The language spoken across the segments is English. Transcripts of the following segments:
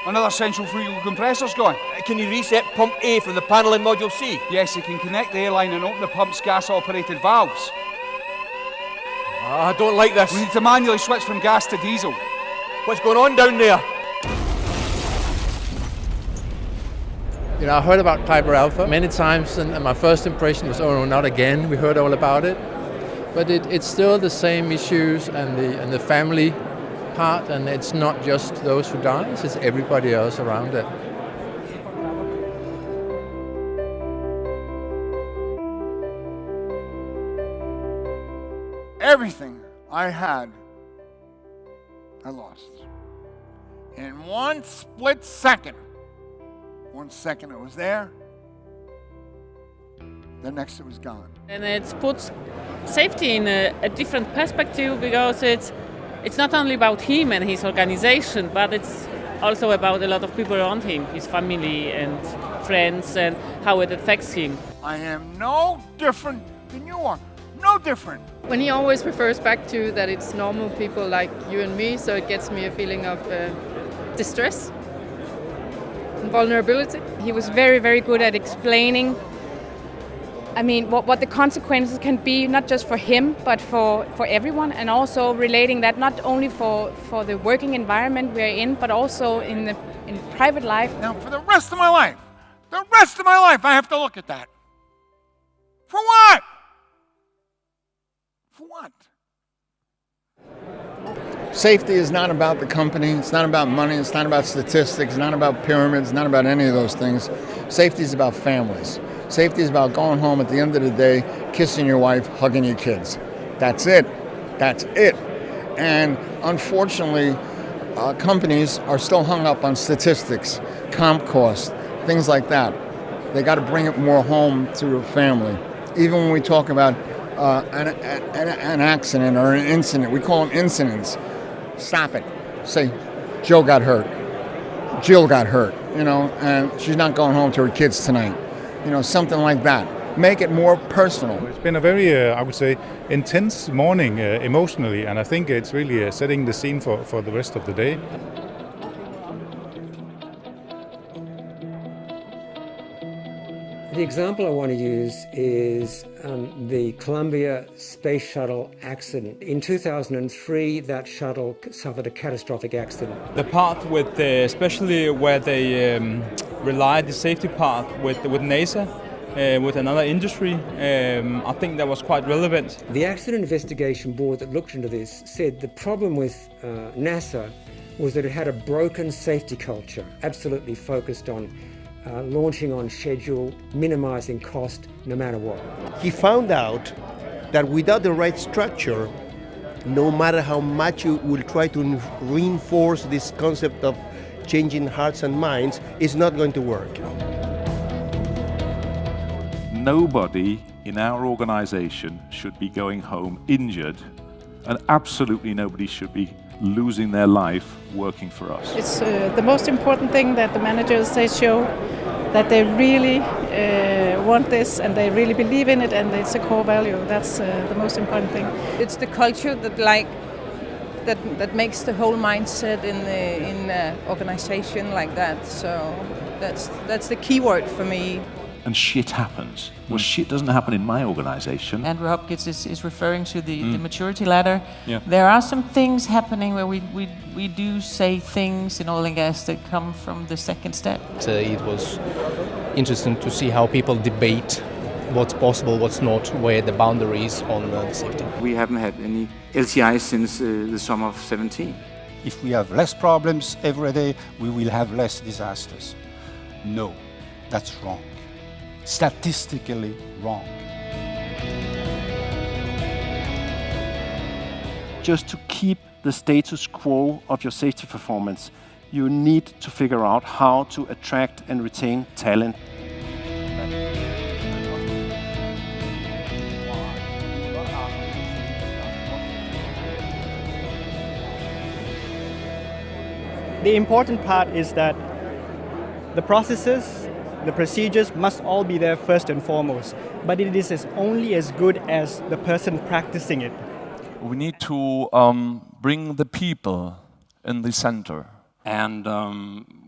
Another central fuel compressor's gone. Can you reset pump A from the panel in module C? Yes, you can connect the airline and open the pump's gas-operated valves. I don't like this. We need to manually switch from gas to diesel. What's going on down there? You know, I heard about Piper Alpha many times, and my first impression was, oh no, not again. We heard all about it. But it's still the same issues and the family part, and it's not just those who die, it's everybody else around it. Everything I had, I lost. In one split second. 1 second it was there, the next it was gone. And it puts safety in a different perspective, because it's not only about him and his organization, but it's also about a lot of people around him, his family and friends, and how it affects him. I am no different than you are. No different. When he always refers back to that it's normal people like you and me, so it gets me a feeling of distress and vulnerability. He was very, very good at explaining, I mean, what the consequences can be, not just for him, but for everyone, and also relating that not only for the working environment we're in, but also in private life. Now, for the rest of my life, I have to look at that. For what? For what? Safety is not about the company, it's not about money, it's not about statistics, it's not about pyramids, it's not about any of those things. Safety is about families. Safety is about going home at the end of the day, kissing your wife, hugging your kids. That's it. That's it. And unfortunately, companies are still hung up on statistics, comp costs, things like that. They got to bring it more home to a family. Even when we talk about an accident or an incident, we call them incidents. Stop it. Say, Joe got hurt. Jill got hurt, and she's not going home to her kids tonight. Something like that. Make it more personal. It's been a very, I would say, intense morning emotionally, and I think it's really setting the scene for the rest of the day. The example I want to use is the Columbia Space Shuttle accident. In 2003, that shuttle suffered a catastrophic accident. The part with, especially where they relied the safety part with NASA, with another industry, I think that was quite relevant. The Accident Investigation Board that looked into this said the problem with NASA was that it had a broken safety culture, absolutely focused on launching on schedule, minimizing cost, no matter what. He found out that without the right structure, no matter how much you will try to reinforce this concept of changing hearts and minds, it's not going to work. Nobody in our organization should be going home injured, and absolutely nobody should be losing their life working for us. It's the most important thing that the managers, they show that they really want this and they really believe in it, and it's a core value. That's the most important thing. It's the culture that makes the whole mindset in an organization like that. So that's the key word for me. And shit happens. Well, shit doesn't happen in my organization. Andrew Hopkins is referring to the maturity ladder. Yeah. There are some things happening where we do say things in oil and gas that come from the second step. It was interesting to see how people debate what's possible, what's not, where the boundaries on safety. We haven't had any LTI since the summer of 17. If we have less problems every day, we will have less disasters. No, that's wrong. Statistically wrong. Just to keep the status quo of your safety performance, you need to figure out how to attract and retain talent. The important part is that the processes, the procedures must all be there first and foremost, but it is only as good as the person practicing it. We need to bring the people in the center. And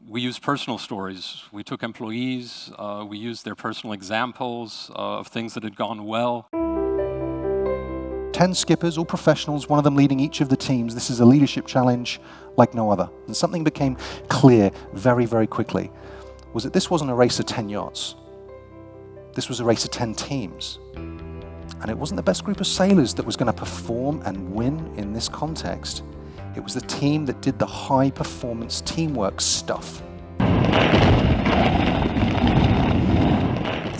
we used personal stories. We took employees, we used their personal examples of things that had gone well. 10 skippers, all professionals, one of them leading each of the teams. This is a leadership challenge like no other. And something became clear very, very quickly, was that this wasn't a race of 10 yachts. This was a race of 10 teams. And it wasn't the best group of sailors that was going to perform and win in this context. It was the team that did the high-performance teamwork stuff.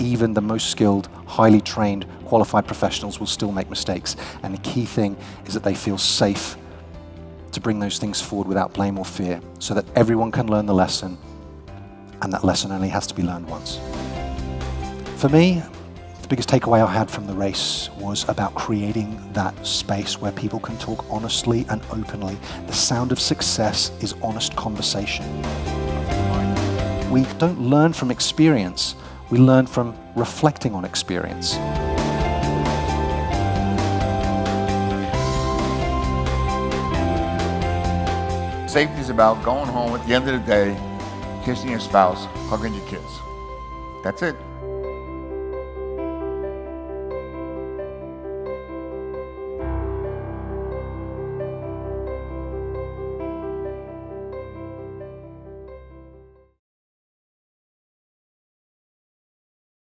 Even the most skilled, highly trained, qualified professionals will still make mistakes. And the key thing is that they feel safe to bring those things forward without blame or fear, so that everyone can learn the lesson, and that lesson only has to be learned once. For me, the biggest takeaway I had from the race was about creating that space where people can talk honestly and openly. The sound of success is honest conversation. We don't learn from experience, we learn from reflecting on experience. Safety is about going home at the end of the day, kissing your spouse, hugging your kids. That's it.